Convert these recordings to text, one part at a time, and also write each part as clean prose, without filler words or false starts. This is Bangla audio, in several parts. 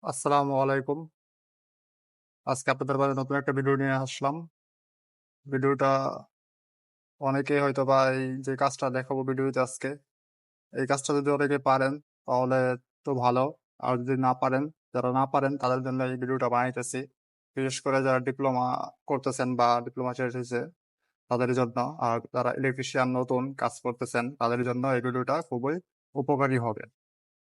আসসালামু আলাইকুম। আজকে আপনাদের মাঝে নতুন একটা ভিডিও নিয়ে আসলাম। ভিডিওটা অনেকেই হয়তোবা এই যে কাজটা দেখাবো ভিডিওতে আজকে, এই কাজটা যদি অনেকে পারেন তাহলে তো ভালো। আর যদি না পারেন, যারা না পারেন তাদের জন্য এই ভিডিওটা বানাইতেছি। বিশেষ করে যারা ডিপ্লোমা করতেছেন বা ডিপ্লোমা শেষ হইছে তাদের জন্য। আর যারা ইলেকট্রিশিয়ান নতুন কাজ করতেছেন তাদের জন্য এই ভিডিওটা খুবই উপকারী হবে।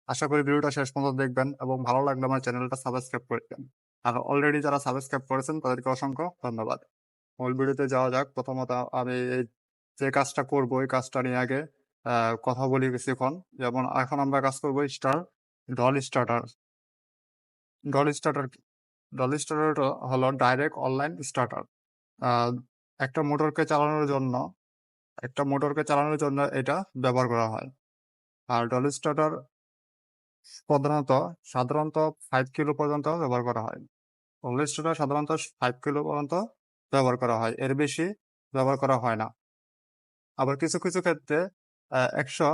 আশা করি ভিডিওটা শেষ পর্যন্ত দেখবেন এবং ভালো লাগলে আমার চ্যানেলটা সাবস্ক্রাইব করে দিবেন। আর অলরেডি যারা সাবস্ক্রাইব করেছেন তাদেরকে অসংখ্য ধন্যবাদ। মূল ভিডিওতে যাওয়া যাক। প্রথমত আমি এই যে কাজটা করব এই কাজটা নিয়ে আগে কথা বলি কিছুক্ষণ। যেমন এখন আমরা কাজ করব ডল স্টার্টার। ডল স্টার্টার কি? ডল স্টার্টার হলো ডাইরেক্ট অনলাইন স্টার্টার। আ একটা মোটরকে চালানোর জন্য একটা মোটরকে চালানোর জন্য এটা ব্যবহার করা হয়। আর ডল স্টার্টার প্রধানত সাধারণত ৫ কিলো পর্যন্ত ব্যবহার করা হয়। হোলস্টার সাধারণত ৫ কিলো পর্যন্ত ব্যবহার করা হয়। এর বেশি ব্যবহার করা হয় না। আবার কিছু, কিছু ক্ষেত্রে ১০০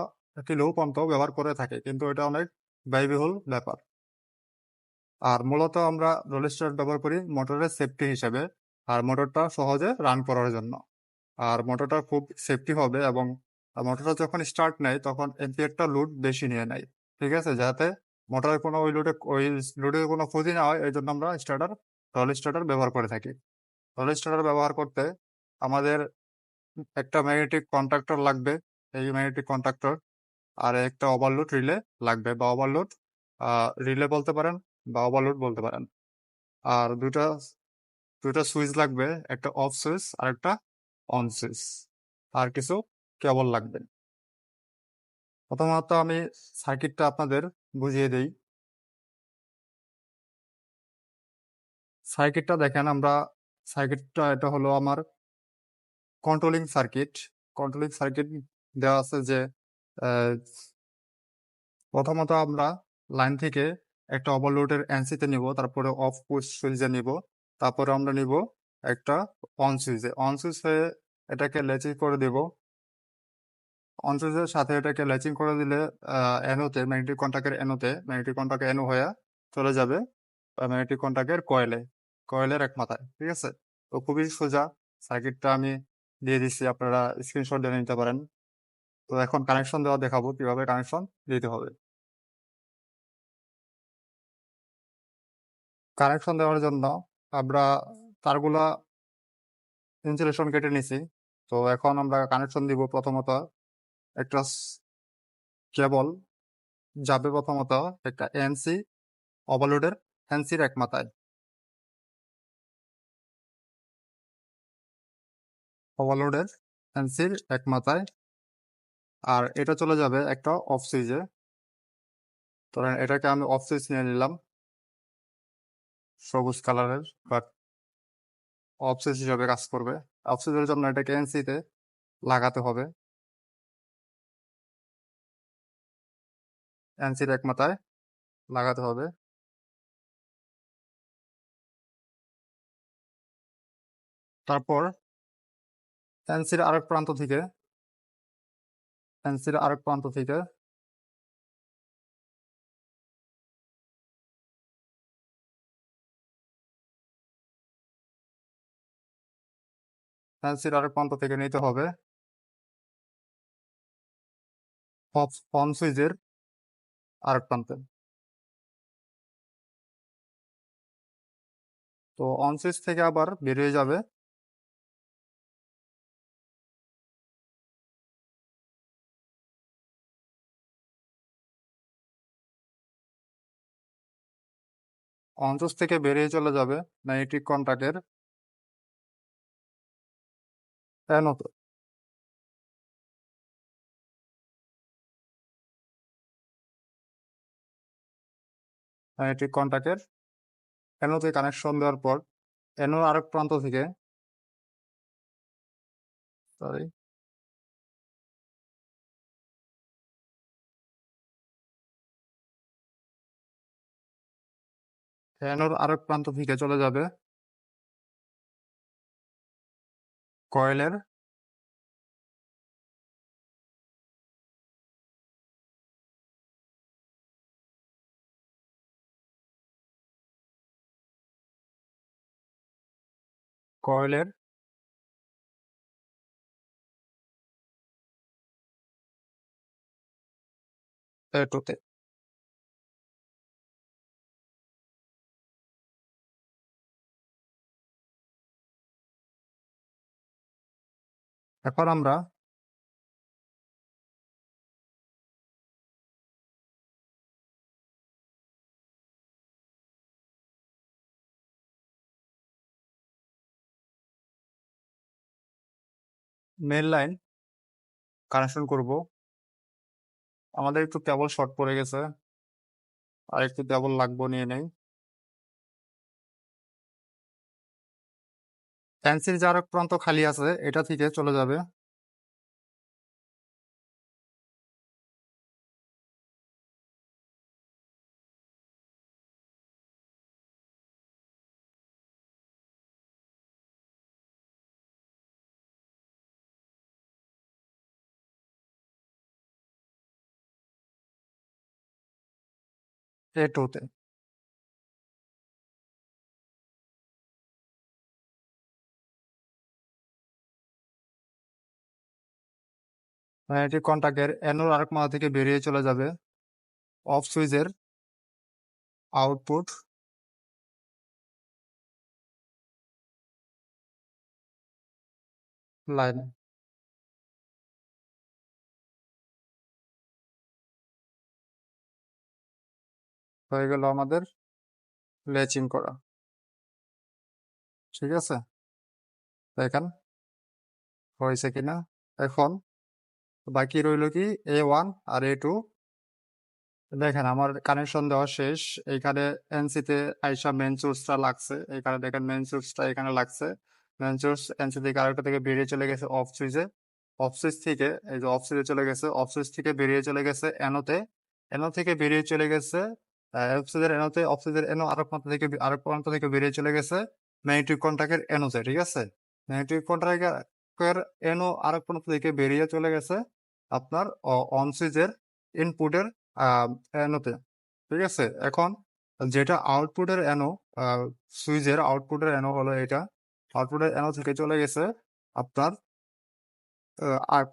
কিলো পর্যন্ত ব্যবহার করে থাকে। কিন্তু এটা অনেক ব্যয়বহুল ব্যাপার। আর মূলত আমরা রোল স্টার্ট ব্যবহার করি মোটরের সেফটি হিসেবে। আর মোটরটা সহজে রান করার জন্য। আর মোটরটা খুব সেফটি হবে এবং মোটরটা যখন স্টার্ট নেয় তখন এম্পিয়ারটা লোড বেশি নিয়ে নেয়। ঠিক আছে? যাতে মোটরের কোনো ওই লোডের কোনো ক্ষতি না হয় এজন্য আমরা রোল স্টার্টার ব্যবহার করে থাকি। রোল স্টার্টার ব্যবহার করতে আমাদের একটা ম্যাগনেটিক কন্ট্যাক্টর লাগবে। এই ম্যাগনেটিক কন্ট্যাক্টর আর একটা ওভারলোড রিলে লাগবে বা ওভারলোড আ রিলে বলতে পারেন বা ওভারলোড বলতে পারেন। আর ২ টা সুইচ লাগবে। একটা অফ সুইচ আরেকটা অন সুইচ। আর কিছু কেবল লাগবে। প্রথমত আমি সার্কিটটা আপনাদের বুঝিয়ে দেই। সার্কিটটা দেখেন সার্কিটটা এটা হলো আমার কন্ট্রোলিং সার্কিট। কন্ট্রোলিং সার্কিট দেওয়া আছে যে অ্যা প্রথমত আমরা লাইন থেকে একটা ওভারলোডের এনসিতে নিবো, তারপরে অফ পুশ সুইচে নিবো। তারপরে আমরা নিবো একটা অন সুইচে। অন সুইচ হয়ে এটাকে ল্যাচিং করে দিব। অন সুইচের সাথে এটাকে ল্যাচিং করে দিলে আ অ্যানোতে ম্যাগনেটিক কন্ট্যাক্ট অ্যানো হয়ে চলে যাবে ম্যাগনেটিক কন্ট্যাক্টের কয়েলে। কয়েলের এক মাথায়। ঠিক আছে? তো খুবই সোজা। সার্কিটটা আমি দিয়ে দিচ্ছি। আপনারা স্ক্রিনশট দিয়ে নিতে পারেন। তো এখন কানেকশন দেওয়া দেখাবো কিভাবে কানেকশন দিতে হবে। কানেকশন দেওয়ার জন্য আমরা তারগুলা ইনসুলেশন কেটে নিছি। তো এখন আমরা কানেকশন দিব প্রথমত একটা কেবল যাবে প্রথমত একটা এনসি ওভারলোডের এনসির এক মাথায়। ওভারলোডের এনসির এক মাথায়। আর এটা চলে যাবে একটা অফ সুইচে। ধরেন এটাকে আমি অফ সুইচ নিয়ে নিলাম সবুজ কালারের বাট অফ সুইচ হিসাবে কাজ করবে। অফ সুইচের জন্য এটাকে এনসিতে লাগাতে হবে। এনসির এক মাথায় লাগাতে হবে। তারপর এনসির আরেক প্রান্ত থেকে এনসির আরেক প্রান্ত থেকে এনসির আরেক প্রান্ত থেকে নিতে হবে অফ অন সুইচের আরেক প্রান্তে। তো অন সুইচ থেকে আবার বেরিয়ে যাবে অন সুইচ থেকে বেরিয়ে চলে যাবে ম্যাগনেটিক কন্ট্যাক্টের অ্যানোতে। ম্যাগনেটিক কন্ট্যাক্টের অ্যানোতে কানেকশন দেওয়ার পর অ্যানোর আরেক প্রান্ত থেকে সরি অ্যানোর আরেক প্রান্ত থেকে চলে যাবে কয়েলের কয়েলের A2 তে। এখন আমরা মেইন লাইন কানেকশন করব। আমাদের একটু কেবল শর্ট পড়ে গেছে, আর একটু কেবল লাগবো, নিয়ে নেই। ফ্যান্সির যে আরেক প্রান্ত খালি আছে এটা থেকে চলে যাবে A2 তে। ম্যাগনেটিক কন্টাক্টের অ্যানোর আরেক মাথা থেকে বেরিয়ে চলে যাবে অফ সুইচের আউটপুট লাইনে। হয়ে গেল আমাদের ল্যাচিং করা। ঠিক আছে, দেখেন হয়েছে কিনা। এখন বাকি রইল কি A1 আর A2। দেখেন আমার কানেকশন দেওয়া শেষ। এইখানে এনসিতে আইসা মেন সোর্সটা লাগছে, এখানে দেখেন মেন সোর্সটা এখানে লাগছে। মেন সোর্স এনসি থেকে আরেকটা থেকে বেরিয়ে চলে গেছে অফ সুইচে। অফ সুইচ থেকে এই যে অফ সুইচে চলে গেছে, অফ সুইচ থেকে বেরিয়ে চলে গেছে এনোতে। এনো থেকে বেরিয়ে চলে গেছে অফ সুইচের এনোতে, অফ সুইচের এনো আরেক প্রান্ত থেকে বেরিয়ে চলে গেছে ম্যাগনেটিক কন্টাক্টের এনোতে। ঠিক আছে, ম্যাগনেটিক কন্টাক্টের এনো আরেক প্রান্ত থেকে বেরিয়ে চলে গেছে আপনার অন সুইচের ইনপুটের অ্যানোতে। ঠিক আছে, এখন যেটা আউটপুটের অ্যানো, সুইচের আউটপুটের অ্যানো হলো এটা। আউটপুটের অ্যানো থেকে চলে গেছে আপনার আর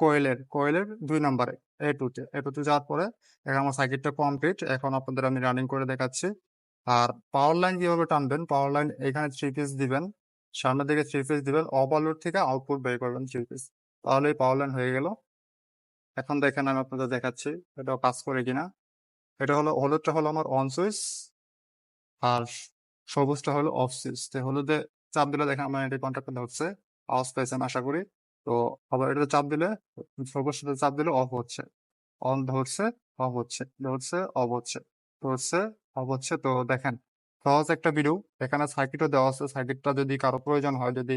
কোয়েলের 2 নম্বরে A2 তে যাওয়ার পরে এখন আমার সার্কিটটা কমপ্লিট। এখন আপনাদের আমি রানিং করে দেখাচ্ছি। আর পাওয়ার লাইন কিভাবে টানবেন, পাওয়ার লাইন এখানে 3 পিস দিবেন, সামনের দিকে 3 পিস দিবেন, ওভারলোড থেকে আউটপুট বের করবেন 3 পিস, তাহলেই পাওয়ার লাইন হয়ে গেল। এখন দেখেন আমি আপনাদের দেখাচ্ছি এটাও কাজ করে কিনা। এটা হলো হলুদটা হলো আমার অন সুইচ, আর সবুজটা হলো অফ সুইচ। তো হলুদে চাপ দিলে দেখেন আমার এটি কন্ট্যাক্ট হচ্ছে, আওয়াজ পেয়েছেন আশা করি। তো আবার এটাতে চাপ দিলে, সবুজটাতে চাপ দিলে অফ হচ্ছে, অন ধরছে, অফ হচ্ছে, ধরছে, অফ হচ্ছে, ধরছে, অফ হচ্ছে। তো দেখেন সহজ একটা ভিডিও, এখানে সার্কিটও দেওয়া আছে। সার্কিটটা যদি কারো প্রয়োজন হয়, যদি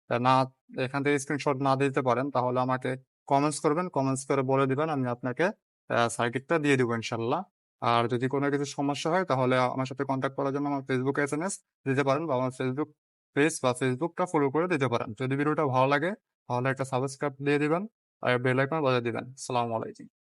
না এখান থেকে স্ক্রিনশট না দিতে পারেন, তাহলে আমাকে কমেন্টস করবেন, কমেন্টস করে বলে দিবেন, আমি আপনাকে সার্কিটটা দিয়ে দিব ইনশাল্লাহ। আর যদি কোনো কিছু সমস্যা হয়, তাহলে আমার সাথে কন্ট্যাক্ট করার জন্য আমার ফেসবুকে SMS দিতে পারেন, বা আমার ফেসবুক পেজ বা ফেসবুকটা ফলো করে দিতে পারেন। যদি ভিডিওটা ভালো লাগে তাহলে একটা সাবস্ক্রাইব দিয়ে দিবেন আর বেল আইকন বাজিয়ে দিবেন। আসসালামু আলাইকুম।